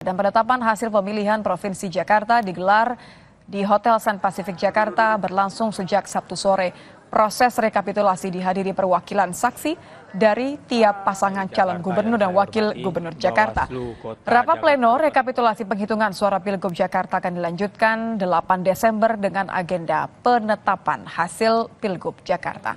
Dan penetapan hasil pemilihan Provinsi Jakarta digelar di Hotel Sun Pacific Jakarta berlangsung sejak Sabtu sore. Proses rekapitulasi dihadiri perwakilan saksi dari tiap pasangan calon gubernur dan wakil gubernur Jakarta. Rapat pleno rekapitulasi penghitungan suara Pilgub Jakarta akan dilanjutkan 8 Desember dengan agenda penetapan hasil Pilgub Jakarta.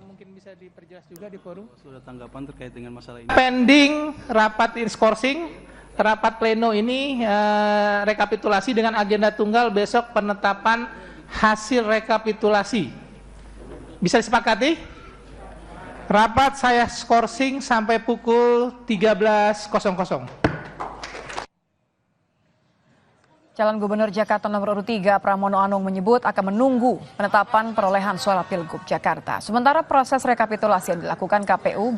Mungkin bisa diperjelas juga di forum. Sudah tanggapan terkait dengan masalah ini. Pending rapat skorsing. Rapat pleno ini rekapitulasi dengan agenda tunggal besok penetapan hasil rekapitulasi. Bisa disepakati? Rapat saya skorsing sampai pukul 13.00. Calon Gubernur Jakarta nomor urut 3 Pramono Anung menyebut akan menunggu penetapan perolehan suara Pilgub Jakarta. Sementara proses rekapitulasi yang dilakukan KPU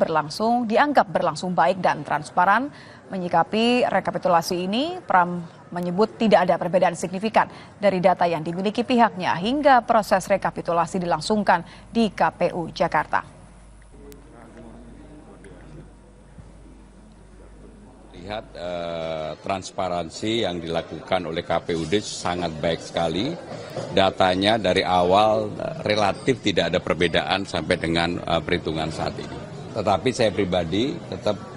dianggap berlangsung baik dan transparan. Menyikapi rekapitulasi ini, Pram menyebut tidak ada perbedaan signifikan dari data yang dimiliki pihaknya hingga proses rekapitulasi dilangsungkan di KPU Jakarta. Lihat transparansi yang dilakukan oleh KPUD sangat baik sekali. Datanya dari awal relatif tidak ada perbedaan sampai dengan perhitungan saat ini. Tetapi saya pribadi tetap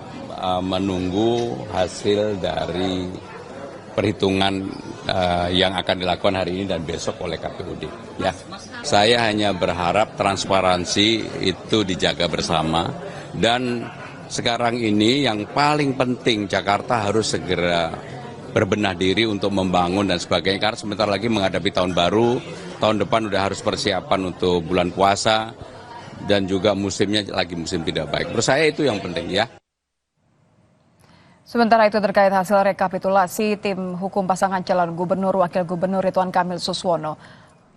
menunggu hasil dari perhitungan yang akan dilakukan hari ini dan besok oleh KPUD. Ya, saya hanya berharap transparansi itu dijaga bersama dan sekarang ini yang paling penting Jakarta harus segera berbenah diri untuk membangun dan sebagainya karena sebentar lagi menghadapi tahun baru, tahun depan udah harus persiapan untuk bulan puasa dan juga musimnya lagi musim tidak baik. Menurut saya itu yang penting ya. Sementara itu terkait hasil rekapitulasi, tim hukum pasangan calon gubernur wakil gubernur Ridwan Kamil Suswono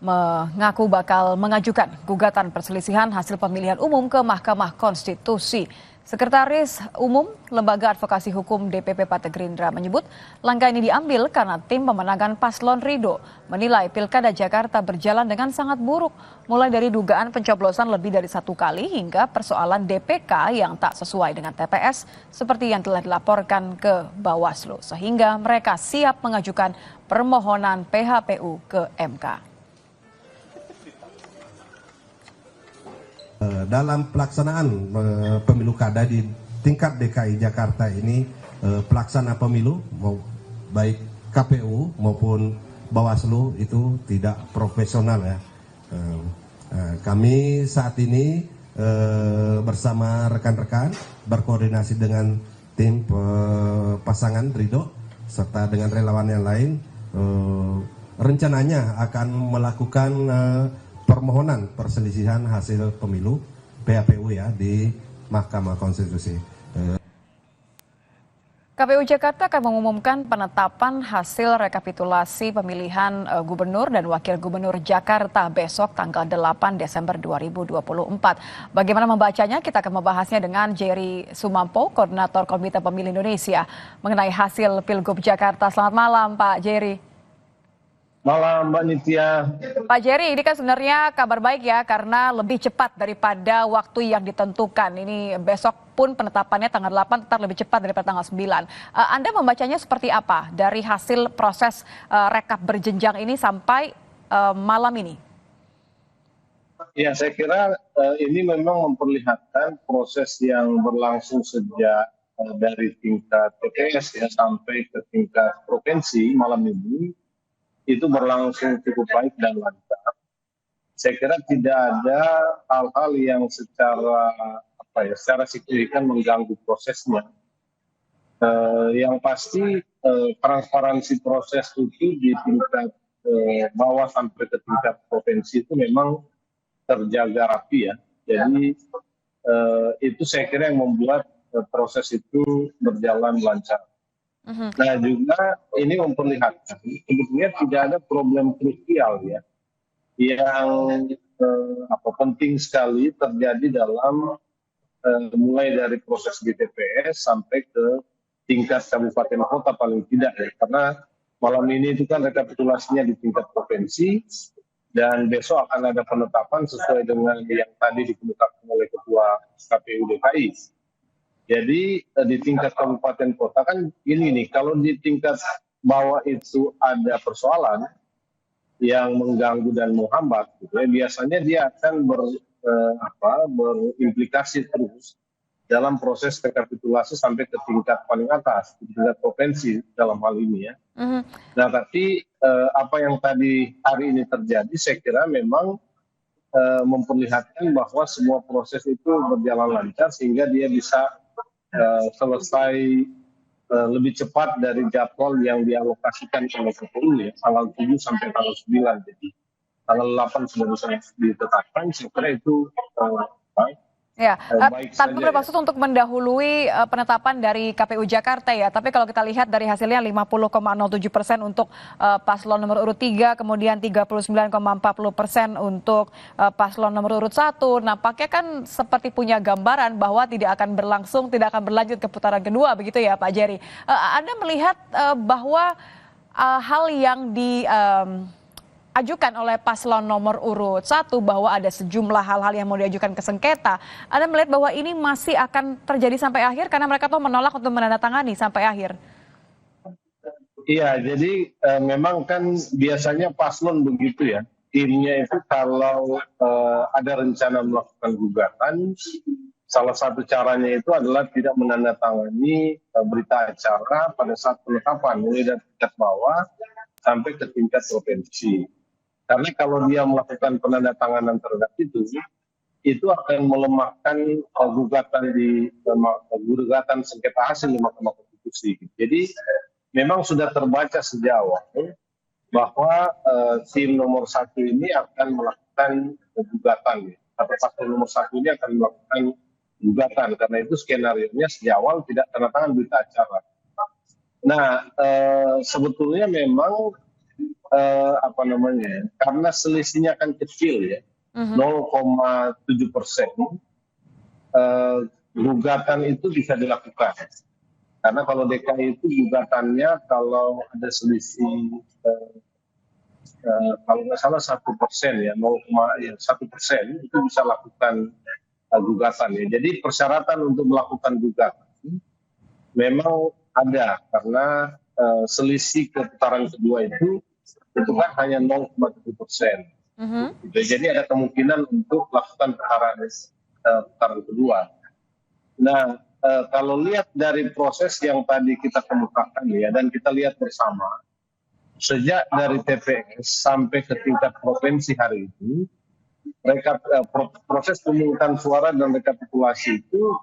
mengaku bakal mengajukan gugatan perselisihan hasil pemilihan umum ke Mahkamah Konstitusi. Sekretaris Umum Lembaga Advokasi Hukum DPP Partai Gerindra menyebut langkah ini diambil karena tim pemenangan Paslon Ridho menilai Pilkada Jakarta berjalan dengan sangat buruk, mulai dari dugaan pencoblosan lebih dari 1 kali hingga persoalan DPK yang tak sesuai dengan TPS seperti yang telah dilaporkan ke Bawaslu, sehingga mereka siap mengajukan permohonan PHPU ke MK. Dalam pelaksanaan pemilu kada di tingkat DKI Jakarta ini, pelaksana pemilu baik KPU maupun Bawaslu itu tidak profesional ya. Kami saat ini bersama rekan-rekan berkoordinasi dengan tim pasangan Ridho serta dengan relawan yang lain, rencananya akan melakukan permohonan perselisihan hasil pemilu PHPU ya di Mahkamah Konstitusi. KPU Jakarta akan mengumumkan penetapan hasil rekapitulasi pemilihan gubernur dan wakil gubernur Jakarta besok tanggal 8 Desember 2024. Bagaimana membacanya? Kita akan membahasnya dengan Jerry Sumampo, Koordinator Komite Pemilih Indonesia mengenai hasil Pilgub Jakarta. Selamat malam Pak Jerry. Malam Mbak Nitya. Pak Jerry, ini kan sebenarnya kabar baik ya karena lebih cepat daripada waktu yang ditentukan. Ini besok pun penetapannya tanggal 8 tetap lebih cepat daripada tanggal 9. Anda membacanya seperti apa dari hasil proses rekap berjenjang ini sampai malam ini? Ya, saya kira ini memang memperlihatkan proses yang berlangsung sejak dari tingkat TPS ya sampai ke tingkat provinsi malam ini. Itu berlangsung cukup baik dan lancar. Saya kira tidak ada hal-hal yang secara signifikan mengganggu prosesnya. Yang pasti transparansi proses itu di tingkat bawah sampai ke tingkat provinsi itu memang terjaga rapi ya. Jadi itu saya kira yang membuat proses itu berjalan lancar. Nah juga ini memperlihatkan sebetulnya tidak ada problem krusial ya yang penting sekali terjadi dalam mulai dari proses di TPS sampai ke tingkat kabupaten kota paling tidak ya, karena malam ini itu kan rekapitulasinya di tingkat provinsi dan besok akan ada penetapan sesuai dengan yang tadi dikemukakan oleh Ketua KPU DKI. Jadi di tingkat kabupaten kota kan ini nih, kalau di tingkat bawah itu ada persoalan yang mengganggu dan menghambat, gitu ya, biasanya dia akan berimplikasi terus dalam proses rekapitulasi sampai ke tingkat paling atas, di tingkat provinsi dalam hal ini ya. Mhm. Nah, tapi apa yang tadi hari ini terjadi, saya kira memang memperlihatkan bahwa semua proses itu berjalan lancar sehingga dia bisa selesai lebih cepat dari jadwal yang dialokasikan oleh KPU ya, tanggal 7 sampai tanggal 9. Jadi tanggal 8 sudah bisa ditetapkan, saya kira itu Ya, baik tanpa saja ya. bermaksud untuk mendahului penetapan dari KPU Jakarta ya, tapi kalau kita lihat dari hasilnya 50,07% untuk paslon nomor urut 3, kemudian 39,40% untuk paslon nomor urut 1. Nampaknya kan seperti punya gambaran bahwa tidak akan berlanjut ke putaran kedua, begitu ya Pak Jerry. Anda melihat bahwa hal yang diajukan oleh paslon nomor urut 1 bahwa ada sejumlah hal-hal yang mau diajukan ke sengketa. Anda melihat bahwa ini masih akan terjadi sampai akhir karena mereka tuh menolak untuk menandatangani sampai akhir. Iya, jadi memang kan biasanya paslon begitu ya. Timnya itu kalau ada rencana melakukan gugatan, salah satu caranya itu adalah tidak menandatangani berita acara pada saat penetapan, mulai dari tingkat bawah sampai ke tingkat provinsi. Karena kalau dia melakukan penandatanganan terhadap itu akan melemahkan gugatan sengketa hasil di Mahkamah Konstitusi. Jadi memang sudah terbaca sejak awal bahwa tim nomor 1 ini akan melakukan gugatan, atau paslon nomor 1 ini akan melakukan gugatan, karena itu skenario-nya sejak awal tidak tanda tangan berita acara. Nah, sebetulnya memang karena selisihnya kan kecil ya, 0,7%, gugatan itu bisa dilakukan. Karena kalau DKI itu gugatannya kalau ada selisih kalau nggak salah 1% ya, 0,1% itu bisa lakukan gugatan ya. Jadi persyaratan untuk melakukan gugatan memang ada, karena selisih ke putaran kedua itu kan hanya 0,7%. Jadi ada kemungkinan untuk melakukan putaran kedua. Nah, kalau lihat dari proses yang tadi kita kemukakan ya, dan kita lihat bersama, sejak dari TPS sampai ke tingkat provinsi hari ini, proses pemungutan suara dan rekapitulasi itu,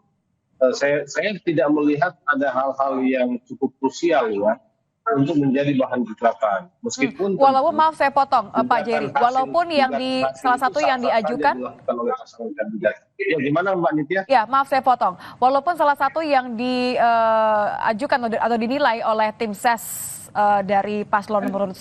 saya tidak melihat ada hal-hal yang cukup krusial ya untuk menjadi bahan gugatan. Meskipun walaupun maaf saya potong Pak Jerry, walaupun yang salah satu yang diajukan oleh pasangan kandidat. Ya, gimana Mbak Nitya? Ya, maaf saya potong. Walaupun salah satu yang diajukan atau dinilai oleh tim ses dari paslon nomor 1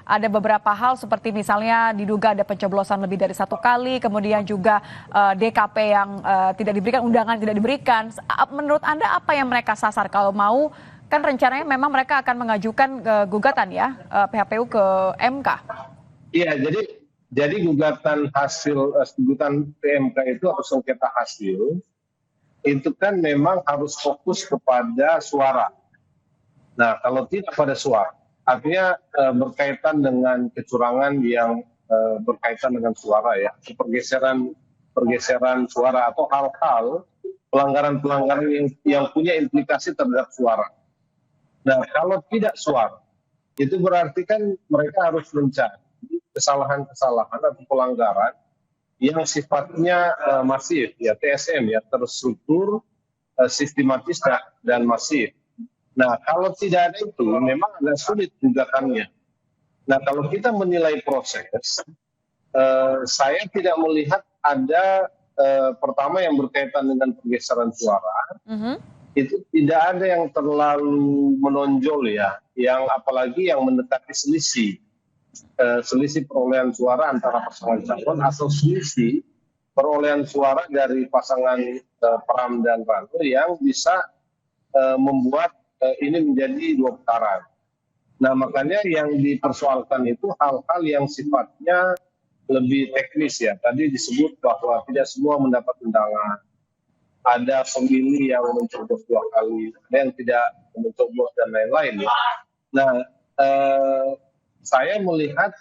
ada beberapa hal seperti misalnya diduga ada pencoblosan lebih dari 1 kali, kemudian juga DKP yang tidak diberikan, undangan tidak diberikan. Menurut Anda apa yang mereka sasar kalau mau? Kan rencananya memang mereka akan mengajukan gugatan ya, PHPU ke MK. Iya, jadi gugatan PMK itu atau sengketa hasil itu kan memang harus fokus kepada suara. Nah, kalau tidak pada suara, artinya berkaitan dengan kecurangan yang berkaitan dengan suara ya, pergeseran suara atau hal-hal pelanggaran-pelanggaran yang punya implikasi terhadap suara. Nah, kalau tidak suara, itu berarti kan mereka harus mencari kesalahan-kesalahan atau pelanggaran yang sifatnya masif, ya TSM ya, terstruktur, sistematis dan masif. Nah, kalau tidak ada itu, memang agak sulit gugatannya. Nah, kalau kita menilai proses, saya tidak melihat ada pertama yang berkaitan dengan pergeseran suara. Itu tidak ada yang terlalu menonjol ya, yang apalagi yang mendekati selisih perolehan suara antara pasangan calon atau selisih perolehan suara dari pasangan Pram dan Rano yang bisa membuat ini menjadi 2 putaran. Nah, makanya yang dipersoalkan itu hal-hal yang sifatnya lebih teknis ya. Tadi disebut bahwa tidak semua mendapat undangan. ada pemilih yang mencoblos 2 kali, ada yang tidak mencoblos dan lain-lain. Ya. Nah, saya melihat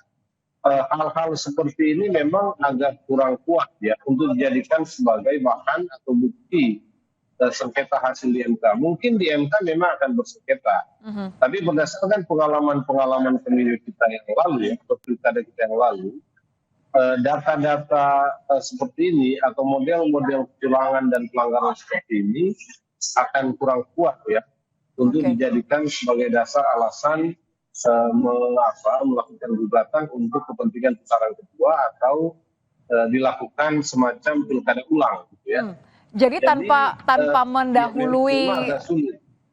hal-hal seperti ini memang agak kurang kuat ya untuk dijadikan sebagai bahan atau bukti sengketa hasil di MK. Mungkin di MK memang akan bersengketa, tapi berdasarkan pengalaman pemilu kita yang lalu, atau pilkada kita yang lalu, data-data seperti ini atau model-model kecurangan dan pelanggaran seperti ini akan kurang kuat ya untuk dijadikan sebagai dasar alasan melakukan gugatan untuk kepentingan putaran kedua atau dilakukan semacam pilkada ulang, gitu ya. Jadi tanpa mendahului.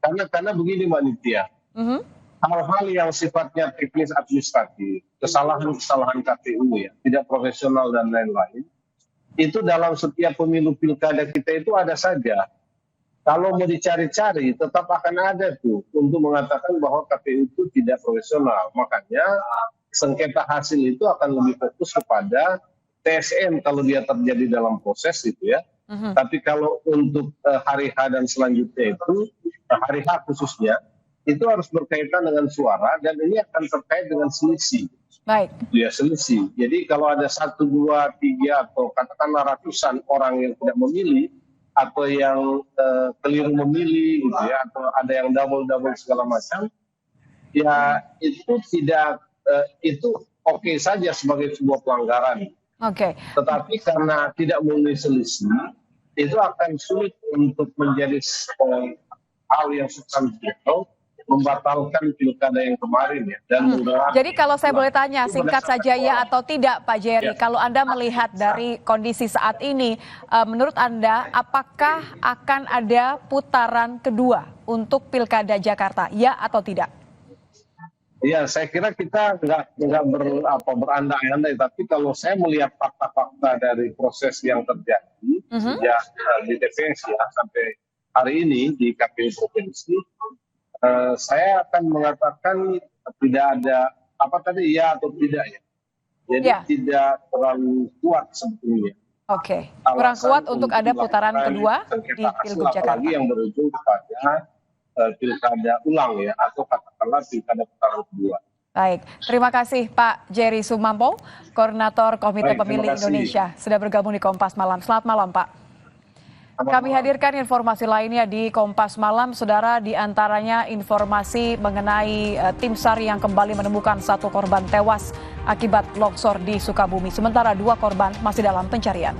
Karena begini Mbak Nitya, hal-hal yang sifatnya teknis administratif, kesalahan-kesalahan KPU ya, tidak profesional dan lain-lain, itu dalam setiap pemilu pilkada kita itu ada saja. Kalau mau dicari-cari, tetap akan ada tuh untuk mengatakan bahwa KPU itu tidak profesional. Makanya sengketa hasil itu akan lebih fokus kepada TSM kalau dia terjadi dalam proses itu ya. Tapi kalau untuk hari H dan selanjutnya itu, hari H khususnya, itu harus berkaitan dengan suara dan ini akan terkait dengan selisih. Baik. Ya, selisih. Jadi kalau ada 1, 2, 3 atau katakanlah ratusan orang yang tidak memilih, atau yang keliru memilih gitu ya, atau ada yang double segala macam, ya itu tidak itu oke saja sebagai sebuah pelanggaran. Tetapi karena tidak memenuhi selisih, itu akan sulit untuk menjadi hal yang substansial membatalkan pilkada yang kemarin ya. Dan jadi kalau saya boleh tanya singkat saja ya atau tidak Pak Jerry, kalau Anda melihat dari kondisi saat ini, menurut Anda apakah akan ada putaran kedua untuk pilkada Jakarta, ya atau tidak? Ya, saya kira kita nggak berandai-andai, tapi kalau saya melihat fakta-fakta dari proses yang terjadi sejak di TPS ya sampai hari ini di KPU provinsi, saya akan mengatakan tidak ada ya atau tidak ya. Jadi tidak terlalu kuat sebetulnya. Kurang kuat untuk ada putaran kedua di Pilgub Jakarta. Apalagi yang berujung kepada pilkada ulang ya, atau katakanlah pilkada putaran kedua. Baik, terima kasih Pak Jerry Sumampo, Koordinator Komite Pemilih Indonesia, sudah bergabung di Kompas Malam. Selamat malam Pak. Kami hadirkan informasi lainnya di Kompas Malam, saudara, di antaranya informasi mengenai tim SAR yang kembali menemukan 1 korban tewas akibat longsor di Sukabumi. Sementara 2 korban masih dalam pencarian.